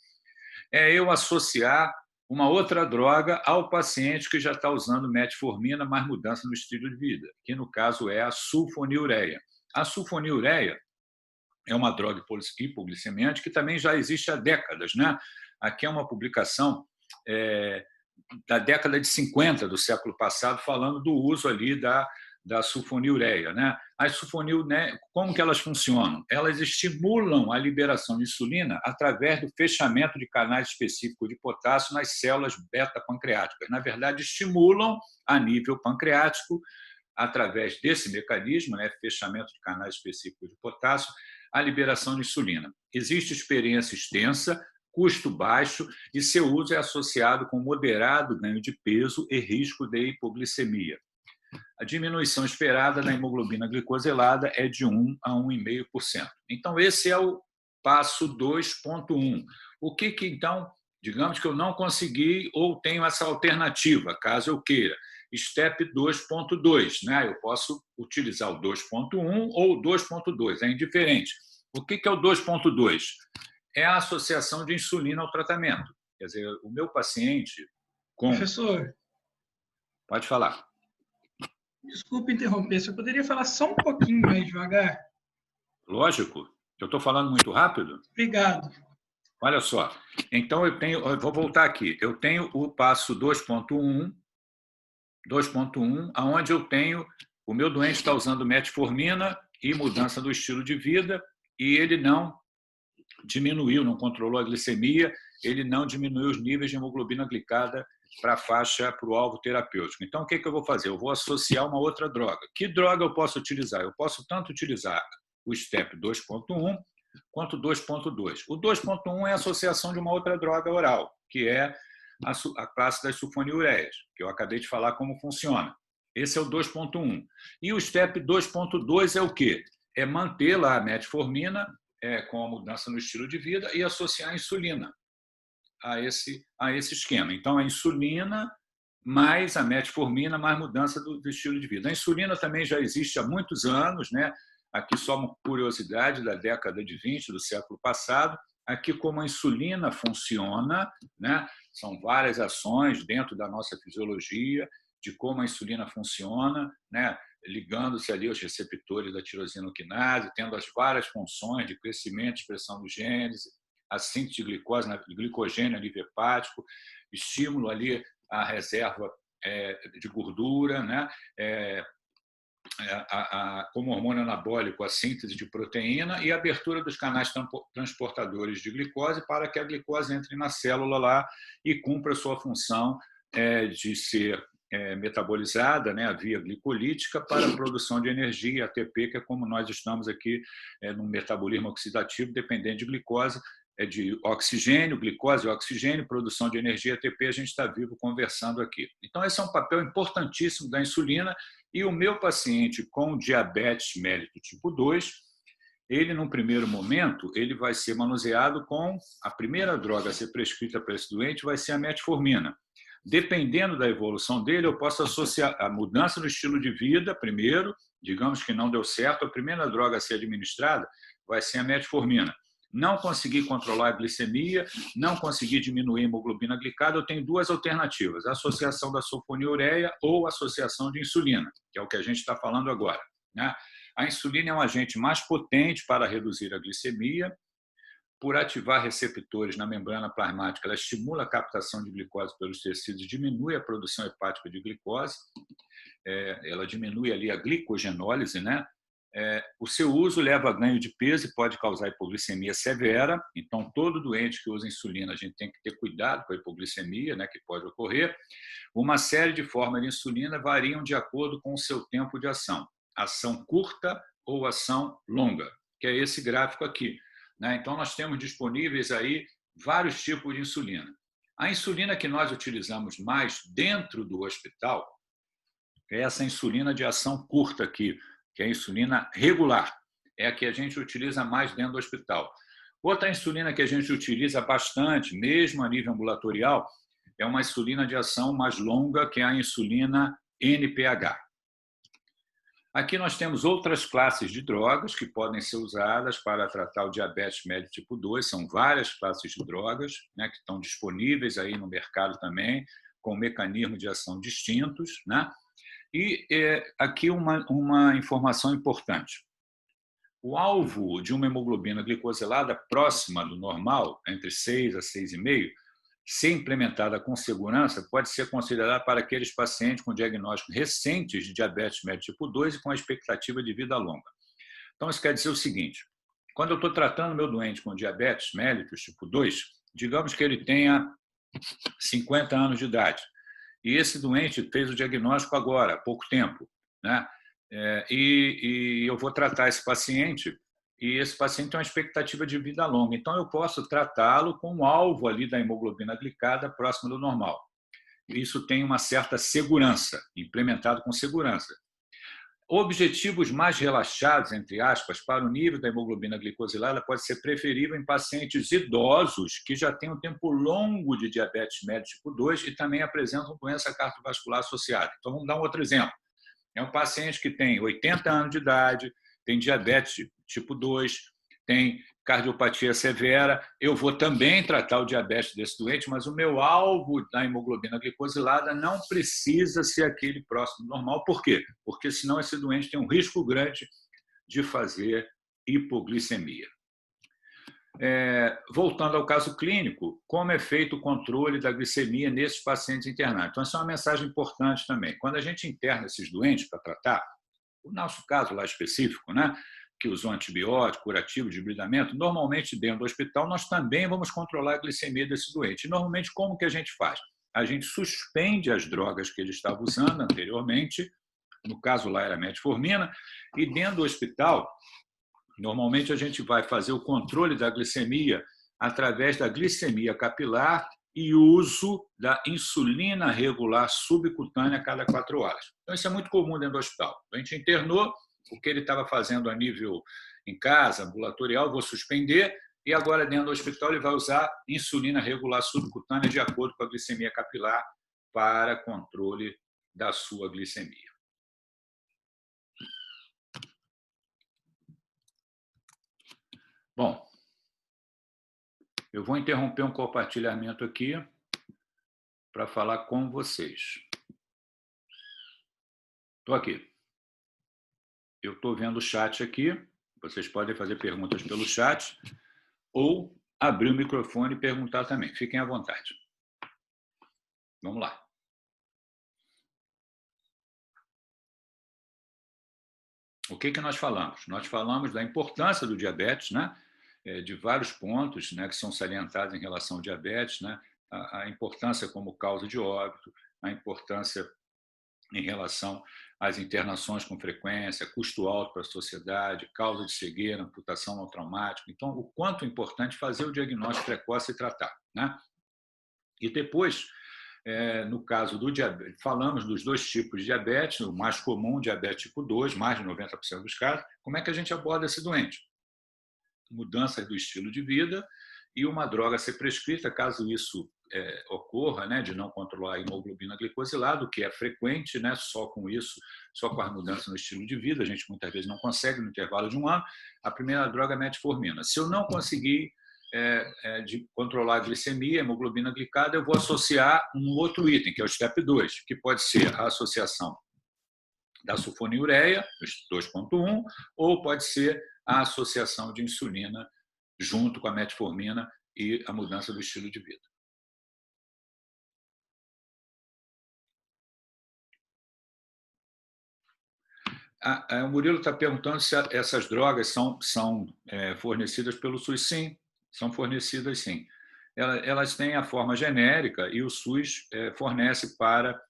É eu associar uma outra droga ao paciente que já está usando metformina, mais mudança no estilo de vida, que no caso é a sulfonilureia. A sulfonilureia é uma droga hipoglicemiante que também já existe há décadas, né? Aqui é uma publicação da década de 50 do século passado, falando do uso ali da sulfonilureia, né? As sulfonilureias, como que elas funcionam? Elas estimulam a liberação de insulina através do fechamento de canais específicos de potássio nas células beta-pancreáticas. Na verdade, estimulam a nível pancreático, através desse mecanismo, né, fechamento de canais específicos de potássio, a liberação de insulina. Existe experiência extensa, custo baixo e seu uso é associado com moderado ganho de peso e risco de hipoglicemia. A diminuição esperada da hemoglobina glicosilada é de 1 a 1,5%. Então, esse é o passo 2.1. O que então, digamos que eu não consegui ou tenho essa alternativa, caso eu queira, step 2.2, né? Eu posso utilizar o 2.1 ou o 2.2, é indiferente. O que é o 2.2? É a associação de insulina ao tratamento. Quer dizer, o meu paciente com... Professor. Pode falar. Desculpe interromper, você poderia falar só um pouquinho mais devagar? Lógico. Eu estou falando muito rápido? Obrigado. Olha só. Então, eu vou voltar aqui. Eu tenho o passo 2.1, onde eu tenho o meu doente está usando metformina e mudança do estilo de vida, e ele não diminuiu, não controlou a glicemia, ele não diminuiu os níveis de hemoglobina glicada para a faixa, para o alvo terapêutico. Então, o que eu vou fazer? Eu vou associar uma outra droga. Que droga eu posso utilizar? Eu posso tanto utilizar o STEP 2.1 quanto o 2.2. O 2.1 é a associação de uma outra droga oral, que é a classe das sulfonilureias, que eu acabei de falar como funciona. Esse é o 2.1. E o STEP 2.2 é o quê? É manter lá a metformina com a mudança no estilo de vida e associar a insulina a esse esquema. Então, a insulina mais a metformina, mais mudança do estilo de vida. A insulina também já existe há muitos anos, né? Aqui só uma curiosidade da década de 20 do século passado. Aqui, como a insulina funciona, né? São várias ações dentro da nossa fisiologia de como a insulina funciona, né? Ligando-se ali aos receptores da tirosina-quinase, tendo as várias funções de crescimento, expressão do genes, a síntese de glicose, glicogênio a nível hepático, estímulo ali à reserva de gordura, né? Como hormônio anabólico, a síntese de proteína e a abertura dos canais transportadores de glicose para que a glicose entre na célula lá e cumpra a sua função de ser metabolizada, né, via glicolítica para a produção de energia, ATP, que é como nós estamos aqui no metabolismo oxidativo, dependente de glicose, de oxigênio, glicose e oxigênio, produção de energia, ATP, a gente está vivo conversando aqui. Então, esse é um papel importantíssimo da insulina e o meu paciente com diabetes mellitus tipo 2, ele, num primeiro momento, ele vai ser manuseado com a primeira droga a ser prescrita para esse doente vai ser a metformina. Dependendo da evolução dele, eu posso associar a mudança no estilo de vida, primeiro, digamos que não deu certo, a primeira droga a ser administrada vai ser a metformina. Não consegui controlar a glicemia, não consegui diminuir a hemoglobina glicada, eu tenho duas alternativas, a associação da sulfonilureia ou a associação de insulina, que é o que a gente está falando agora, né? A insulina é um agente mais potente para reduzir a glicemia, por ativar receptores na membrana plasmática, ela estimula a captação de glicose pelos tecidos, diminui a produção hepática de glicose, ela diminui ali a glicogenólise, né? O seu uso leva a ganho de peso e pode causar hipoglicemia severa. Então, todo doente que usa insulina, a gente tem que ter cuidado com a hipoglicemia, né, que pode ocorrer. Uma série de formas de insulina variam de acordo com o seu tempo de ação. Ação curta ou ação longa, que é esse gráfico aqui. Então, nós temos disponíveis aí vários tipos de insulina. A insulina que nós utilizamos mais dentro do hospital é essa insulina de ação curta aqui, que é a insulina regular. É a que a gente utiliza mais dentro do hospital. Outra insulina que a gente utiliza bastante, mesmo a nível ambulatorial, é uma insulina de ação mais longa, que é a insulina NPH. Aqui nós temos outras classes de drogas que podem ser usadas para tratar o diabetes mellitus tipo 2. São várias classes de drogas, né, que estão disponíveis aí no mercado também, com mecanismos de ação distintos, né? E aqui uma informação importante. O alvo de uma hemoglobina glicosilada próxima do normal, entre 6 a 6,5, ser implementada com segurança, pode ser considerada para aqueles pacientes com diagnóstico recentes de diabetes mellitus tipo 2 e com a expectativa de vida longa. Então, isso quer dizer o seguinte, quando eu estou tratando meu doente com diabetes mellitus tipo 2, digamos que ele tenha 50 anos de idade, e esse doente fez o diagnóstico agora, há pouco tempo, né? E eu vou tratar esse paciente, e esse paciente tem uma expectativa de vida longa. Então, eu posso tratá-lo com um alvo ali da hemoglobina glicada próximo do normal. Isso tem uma certa segurança, implementado com segurança. Objetivos mais relaxados, entre aspas, para o nível da hemoglobina glicosilada pode ser preferível em pacientes idosos que já têm um tempo longo de diabetes mellitus tipo 2 e também apresentam doença cardiovascular associada. Então, vamos dar um outro exemplo. É um paciente que tem 80 anos de idade, tem diabetes tipo 2, tem cardiopatia severa. Eu vou também tratar o diabetes desse doente, mas o meu alvo da hemoglobina glicosilada não precisa ser aquele próximo do normal. Por quê? Porque senão esse doente tem um risco grande de fazer hipoglicemia. Voltando ao caso clínico, como é feito o controle da glicemia nesses pacientes internados? Então, essa é uma mensagem importante também. Quando a gente interna esses doentes para tratar, o nosso caso lá específico, né, que usou antibiótico, curativo, debridamento, normalmente dentro do hospital nós também vamos controlar a glicemia desse doente. E, normalmente, como que a gente faz? A gente suspende as drogas que ele estava usando anteriormente, no caso lá era metformina, e dentro do hospital, normalmente a gente vai fazer o controle da glicemia através da glicemia capilar e uso da insulina regular subcutânea a cada 4 horas. Então, isso é muito comum dentro do hospital. A gente internou, o que ele estava fazendo a nível em casa, ambulatorial, vou suspender, e agora dentro do hospital ele vai usar insulina regular subcutânea de acordo com a glicemia capilar para controle da sua glicemia. Bom, eu vou interromper um compartilhamento aqui para falar com vocês. Estou aqui. Eu estou vendo o chat aqui. Vocês podem fazer perguntas pelo chat ou abrir o microfone e perguntar também. Fiquem à vontade. Vamos lá. O que nós falamos? Nós falamos da importância do diabetes, né? De vários pontos, né, que são salientados em relação ao diabetes, né? A importância como causa de óbito, a importância em relação às internações com frequência, custo alto para a sociedade, causa de cegueira, amputação não traumática. Então, o quanto é importante fazer o diagnóstico precoce e tratar, né? E depois, no caso do diabetes, falamos dos dois tipos de diabetes, o mais comum, diabetes tipo 2, mais de 90% dos casos. Como é que a gente aborda esse doente? Mudança do estilo de vida e uma droga a ser prescrita, caso isso ocorra, né, de não controlar a hemoglobina glicosilada, o que é frequente, né, só com isso, só com as mudanças no estilo de vida, a gente muitas vezes não consegue no intervalo de um ano. A primeira droga é a metformina. Se eu não conseguir de controlar a glicemia, a hemoglobina glicada, eu vou associar um outro item, que é o STEP 2, que pode ser a associação da sulfonilureia, 2.1, ou pode ser a associação de insulina junto com a metformina e a mudança do estilo de vida. O Murilo está perguntando se essas drogas são fornecidas pelo SUS. Sim, são fornecidas sim. Elas têm a forma genérica e o SUS fornece para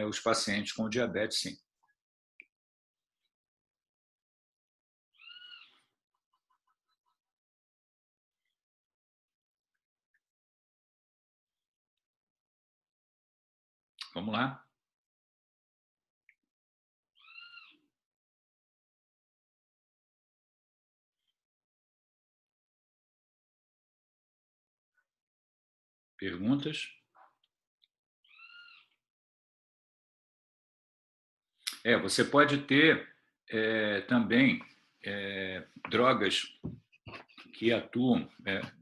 os pacientes com diabetes, sim. Vamos lá. Perguntas? Você pode ter também drogas que atuam.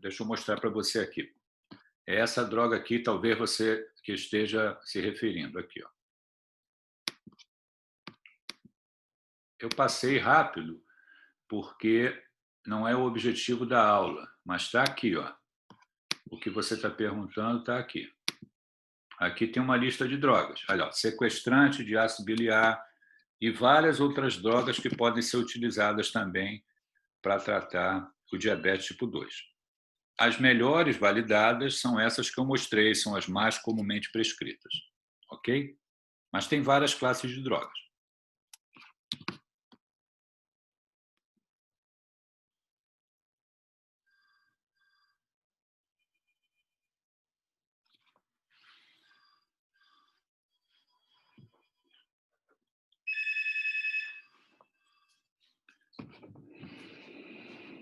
Deixa eu mostrar para você aqui. Essa droga aqui, talvez você que esteja se referindo aqui. Ó. Eu passei rápido porque não é o objetivo da aula, mas está aqui. Ó. O que você está perguntando está aqui. Aqui tem uma lista de drogas. Olha, ó, sequestrante de ácido biliar e várias outras drogas que podem ser utilizadas também para tratar o diabetes tipo 2. As melhores validadas são essas que eu mostrei, são as mais comumente prescritas. Ok? Mas tem várias classes de drogas.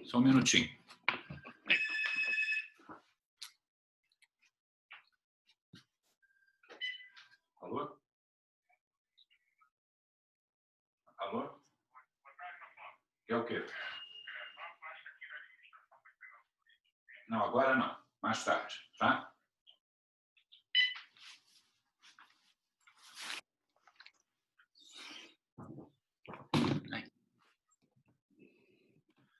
Só um minutinho. Alô? Alô? É o quê? Não, agora não. Mais tarde, tá?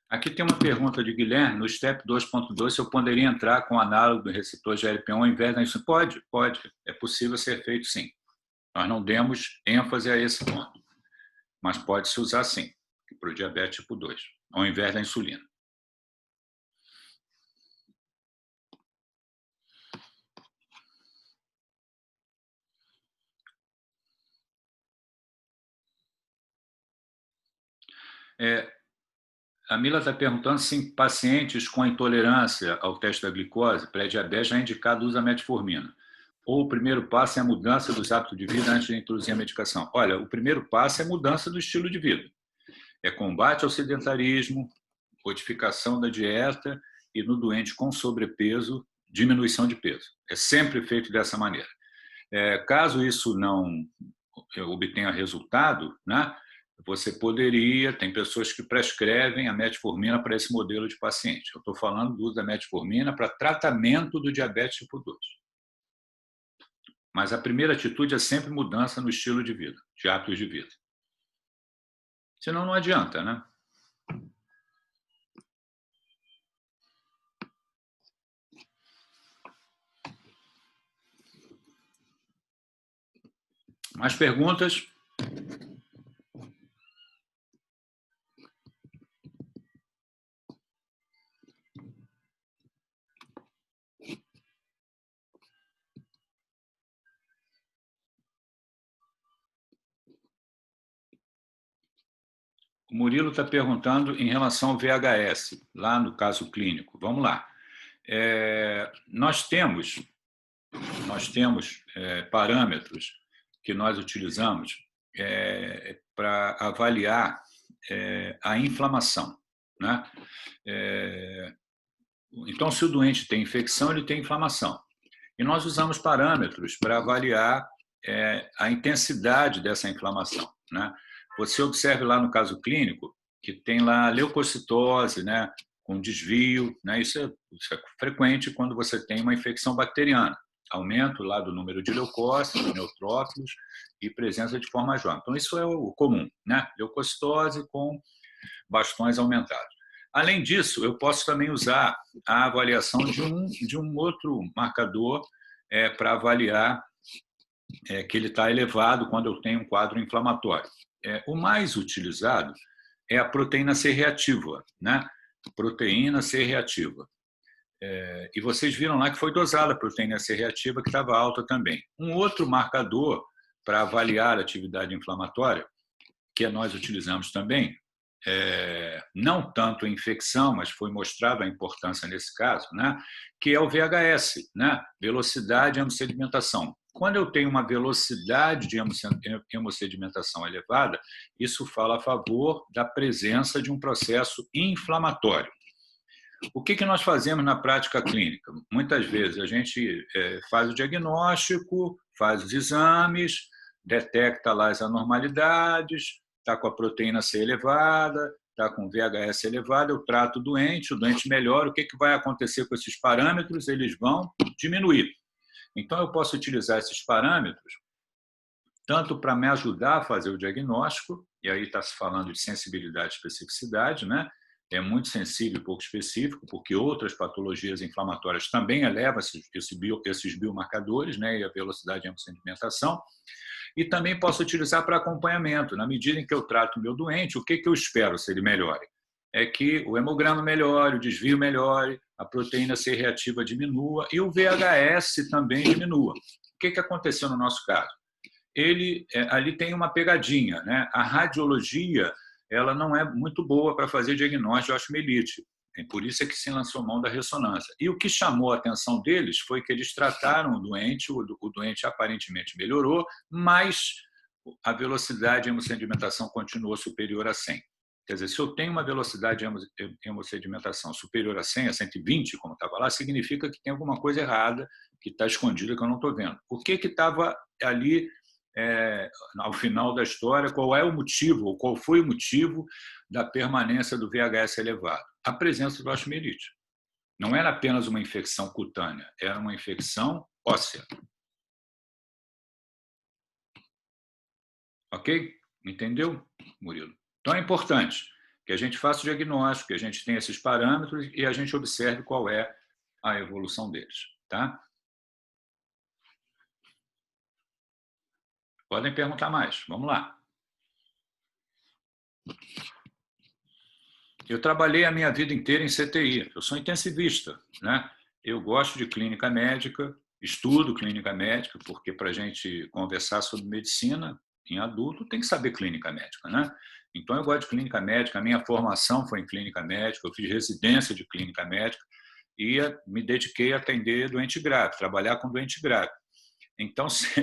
Aqui tem uma pergunta de Guilherme, no STEP 2.2, se eu poderia entrar com análogo do receptor GLP-1 ao invés da insulina? Pode. É possível ser feito, sim. Nós não demos ênfase a esse ponto, mas pode-se usar, sim, para o diabetes tipo 2, ao invés da insulina. A Mila está perguntando se em pacientes com intolerância ao teste da glicose, pré-diabetes, já é indicado o uso da metformina. Ou o primeiro passo é a mudança dos hábitos de vida antes de introduzir a medicação? Olha, o primeiro passo é a mudança do estilo de vida. É combate ao sedentarismo, modificação da dieta e no doente com sobrepeso, diminuição de peso. É sempre feito dessa maneira. Caso isso não obtenha resultado, né, você poderia, tem pessoas que prescrevem a metformina para esse modelo de paciente. Eu estou falando do uso da metformina para tratamento do diabetes tipo 2. Mas a primeira atitude é sempre mudança no estilo de vida, de hábitos de vida. Senão não adianta, né? Mais perguntas? O Murilo está perguntando em relação ao VHS, lá no caso clínico. Vamos lá. Nós temos parâmetros que nós utilizamos para avaliar a inflamação, né? Então, se o doente tem infecção, ele tem inflamação. E nós usamos parâmetros para avaliar a intensidade dessa inflamação, né? Você observe lá no caso clínico que tem lá leucocitose, né, com desvio, né? Isso é frequente quando você tem uma infecção bacteriana. Aumento lá do número de leucócitos, neutrófilos e presença de forma jovem. Então, isso é o comum, né? Leucocitose com bastões aumentados. Além disso, eu posso também usar a avaliação de um outro marcador para avaliar que ele está elevado quando eu tenho um quadro inflamatório. O mais utilizado é a proteína C reativa, né? Proteína C reativa. E vocês viram lá que foi dosada a proteína C reativa, que estava alta também. Um outro marcador para avaliar a atividade inflamatória, que nós utilizamos também, não tanto a infecção, mas foi mostrada a importância nesse caso, né? Que é o VHS, né? Velocidade de hemossedimentação. Quando eu tenho uma velocidade de hemossedimentação elevada, isso fala a favor da presença de um processo inflamatório. O que nós fazemos na prática clínica? Muitas vezes a gente faz o diagnóstico, faz os exames, detecta lá as anormalidades, está com a proteína C elevada, está com o VHS elevado, eu trato o doente melhora. O que vai acontecer com esses parâmetros? Eles vão diminuir. Então, eu posso utilizar esses parâmetros tanto para me ajudar a fazer o diagnóstico, e aí está se falando de sensibilidade e especificidade, né? É muito sensível e pouco específico, porque outras patologias inflamatórias também elevam esses biomarcadores, né? E a velocidade de hemossedimentação. E também posso utilizar para acompanhamento. Na medida em que eu trato o meu doente, o que eu espero se ele melhore? É que o hemograma melhore, o desvio melhore, a proteína C reativa diminua e o VHS também diminua. O que aconteceu no nosso caso? Ali tem uma pegadinha, né? A radiologia ela não é muito boa para fazer diagnóstico de osteomielite. Por isso é que se lançou mão da ressonância. E o que chamou a atenção deles foi que eles trataram o doente aparentemente melhorou, mas a velocidade de hemossedimentação continuou superior a 100. Quer dizer, se eu tenho uma velocidade de hemossedimentação superior a 100, a 120, como estava lá, significa que tem alguma coisa errada que está escondida que eu não estou vendo. O que estava ali ao final da história? Qual é o motivo, ou qual foi o motivo da permanência do VHS elevado? A presença do osteomielite. Não era apenas uma infecção cutânea, era uma infecção óssea. Ok? Entendeu, Murilo? Então é importante que a gente faça o diagnóstico, que a gente tenha esses parâmetros e a gente observe qual é a evolução deles. Tá? Podem perguntar mais. Vamos lá. Eu trabalhei a minha vida inteira em CTI. Eu sou intensivista, né? Eu gosto de clínica médica, estudo clínica médica, porque para a gente conversar sobre medicina em adulto tem que saber clínica médica, né? Então eu gosto de clínica médica. A minha formação foi em clínica médica. Eu fiz residência de clínica médica e me dediquei a atender doente grave, trabalhar com doente grave. Então, se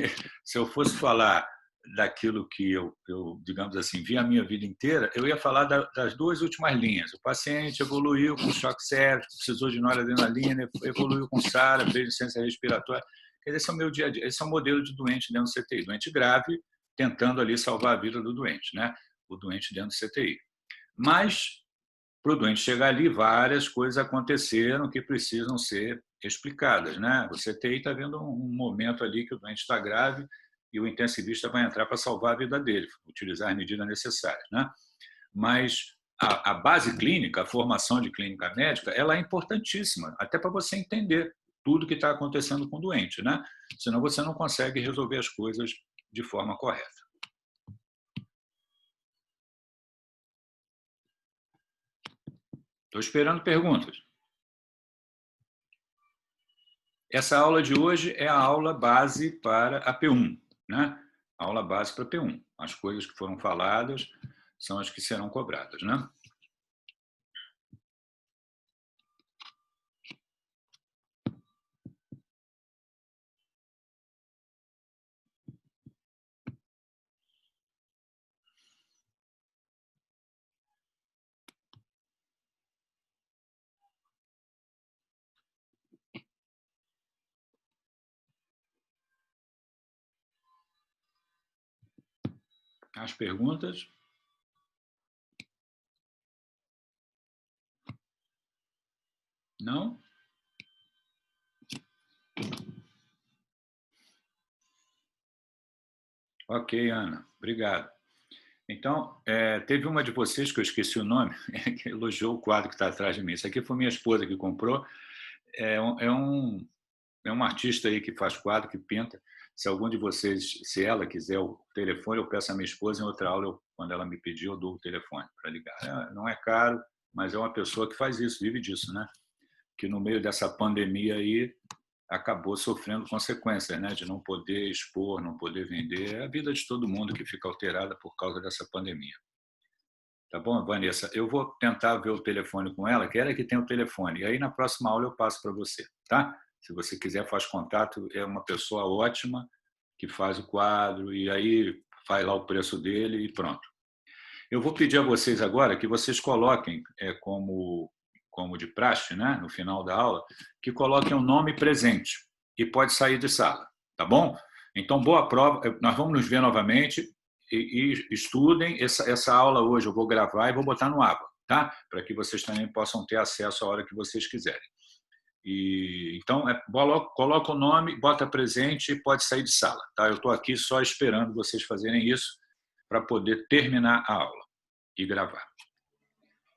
eu fosse falar daquilo que eu, digamos assim, vi a minha vida inteira, eu ia falar das duas últimas linhas. O paciente evoluiu com choque séptico, precisou de noradrenalina, evoluiu com SARA, fez insuficiência respiratória. Esse é o meu dia a dia. Esse é o modelo de doente dentro do CTI. Doente grave, tentando ali salvar a vida do doente, né? O doente dentro do CTI. Mas, para o doente chegar ali, várias coisas aconteceram que precisam ser explicadas, né? O CTI está vendo um momento ali que o doente está grave e o intensivista vai entrar para salvar a vida dele, utilizar as medidas necessárias, né? Mas a base clínica, a formação de clínica médica, ela é importantíssima, até para você entender tudo que está acontecendo com o doente, né? Senão você não consegue resolver as coisas de forma correta. Estou esperando perguntas. Essa aula de hoje é a aula base para a P1, né? A aula base para a P1. As coisas que foram faladas são as que serão cobradas, né? As perguntas? Não? Ok, Ana. Obrigado. Então, teve uma de vocês, que eu esqueci o nome, que elogiou o quadro que está atrás de mim. Isso aqui foi minha esposa que comprou. É um artista aí que faz quadro, que pinta. Se algum de vocês, se ela quiser o telefone, eu peço à minha esposa em outra aula, quando ela me pedir, eu dou o telefone para ligar. Não é caro, mas é uma pessoa que faz isso, vive disso, né? Que no meio dessa pandemia aí acabou sofrendo consequências, né? De não poder expor, não poder vender. É a vida de todo mundo que fica alterada por causa dessa pandemia. Tá bom, Vanessa? Eu vou tentar ver o telefone com ela, que ela é que tem o telefone. E aí, na próxima aula, eu passo para você, tá? Se você quiser, faz contato. É uma pessoa ótima que faz o quadro e aí faz lá o preço dele e pronto. Eu vou pedir a vocês agora que vocês coloquem, como de praxe, né, no final da aula, que coloquem o nome presente e pode sair de sala, tá bom? Então, boa prova. Nós vamos nos ver novamente e estudem. Essa aula hoje eu vou gravar e vou botar no Aba, tá? Para que vocês também possam ter acesso a hora que vocês quiserem. Então, coloca o nome, bota presente e pode sair de sala, tá? Eu estou aqui só esperando vocês fazerem isso para poder terminar a aula e gravar.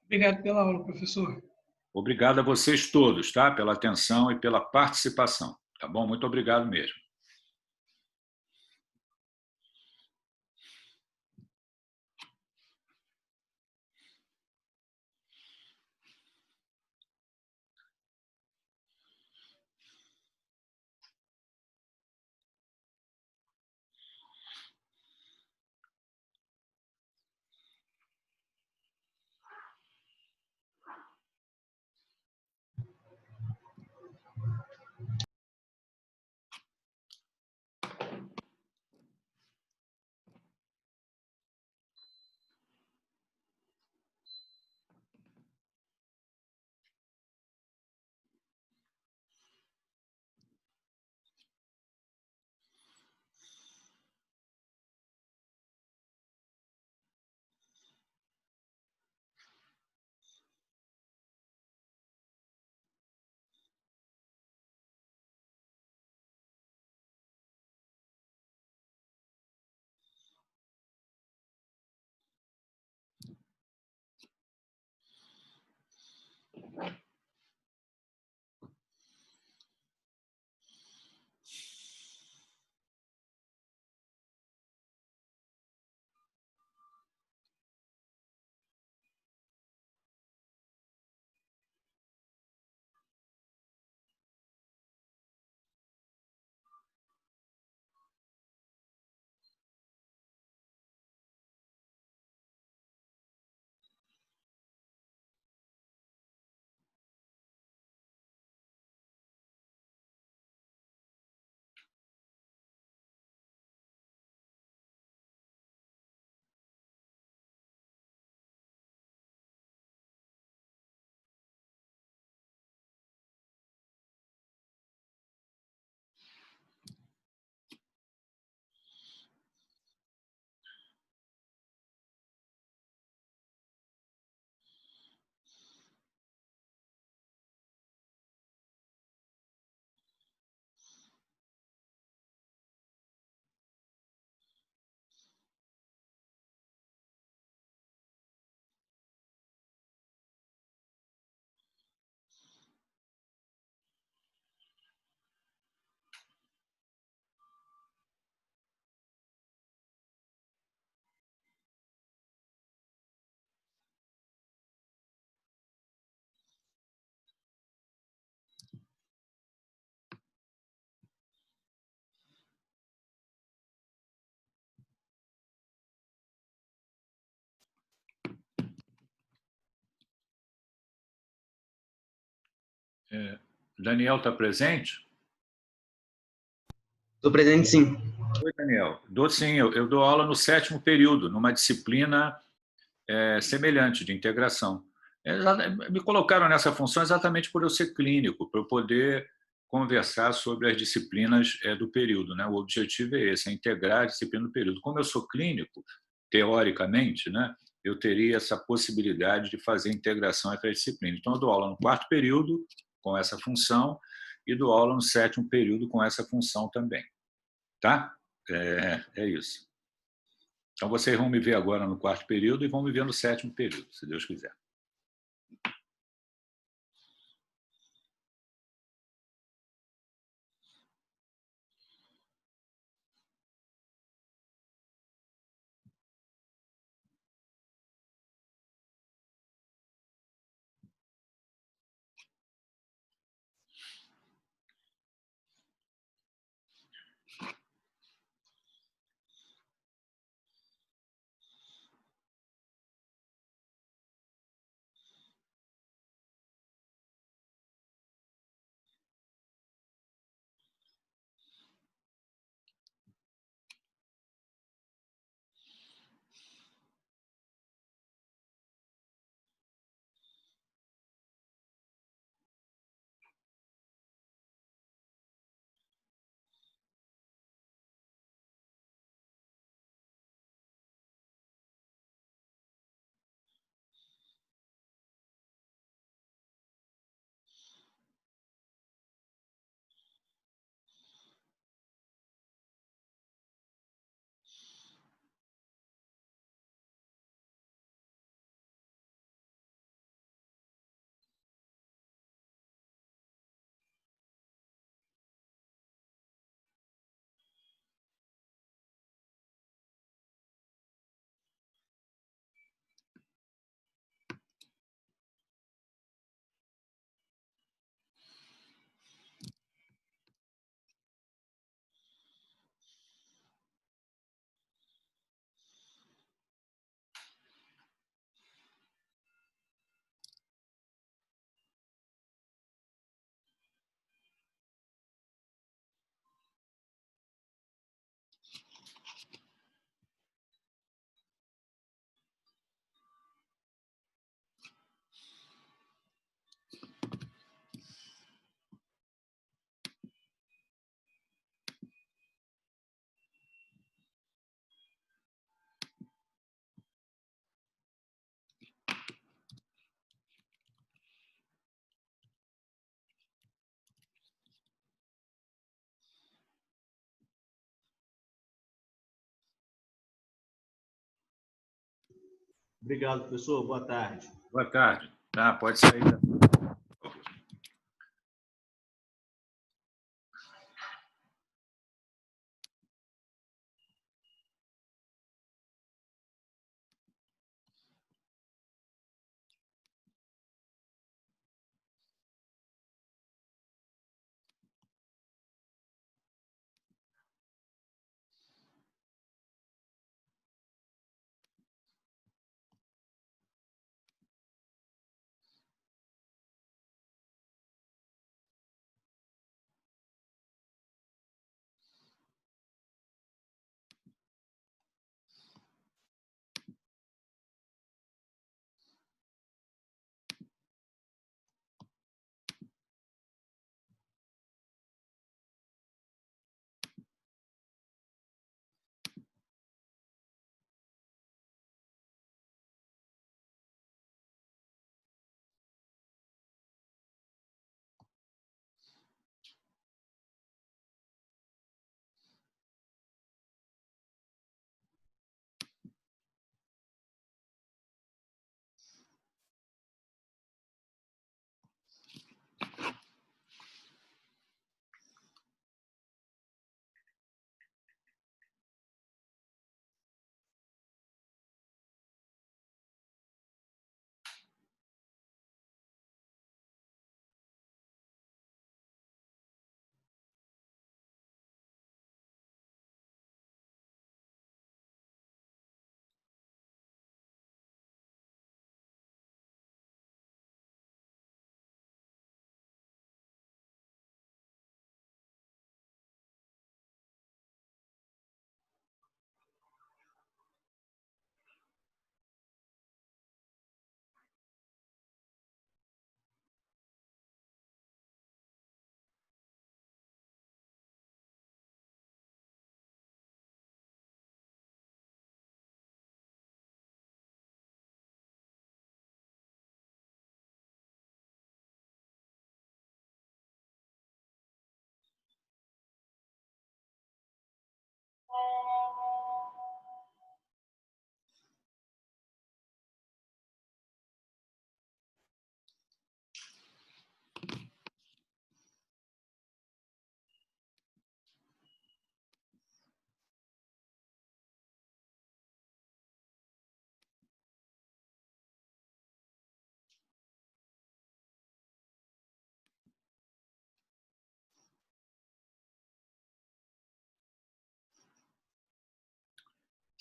Obrigado pela aula, professor. Obrigado a vocês todos, tá? Pela atenção e pela participação, tá bom? Muito obrigado mesmo. Daniel está presente? Estou presente, sim. Oi, Daniel. Dou sim, eu dou aula no 7º período, numa disciplina semelhante, de integração. Me colocaram nessa função exatamente por eu ser clínico, para eu poder conversar sobre as disciplinas do período, né? O objetivo é esse, é integrar a disciplina do período. Como eu sou clínico, teoricamente, né, eu teria essa possibilidade de fazer integração entre as disciplinas. Então, eu dou aula no 4º período com essa função e dou aula no 7º período com essa função também. Tá? É isso. Então, vocês vão me ver agora no 4º período e vão me ver no 7º período, se Deus quiser. Obrigado, professor. Boa tarde. Boa tarde. Tá, pode sair.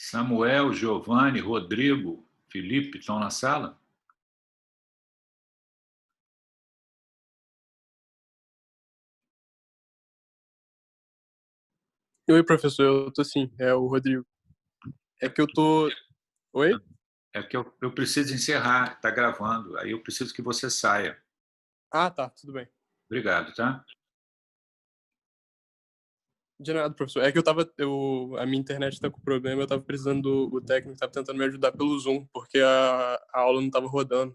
Samuel, Giovanni, Rodrigo, Felipe, estão na sala? Oi, professor, eu tô sim, é o Rodrigo. É que eu tô... Oi? É que eu preciso encerrar, está gravando, aí eu preciso que você saia. Ah, tá, tudo bem. Obrigado, tá? De nada, professor. É que a minha internet tá com problema, eu tava precisando o técnico tava tentando me ajudar pelo Zoom, porque a aula não tava rodando.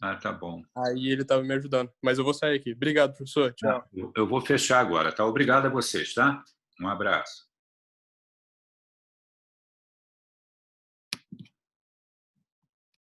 Ah, tá bom. Aí ele tava me ajudando. Mas eu vou sair aqui. Obrigado, professor. Tchau. Eu vou fechar agora, tá? Obrigado a vocês, tá? Um abraço.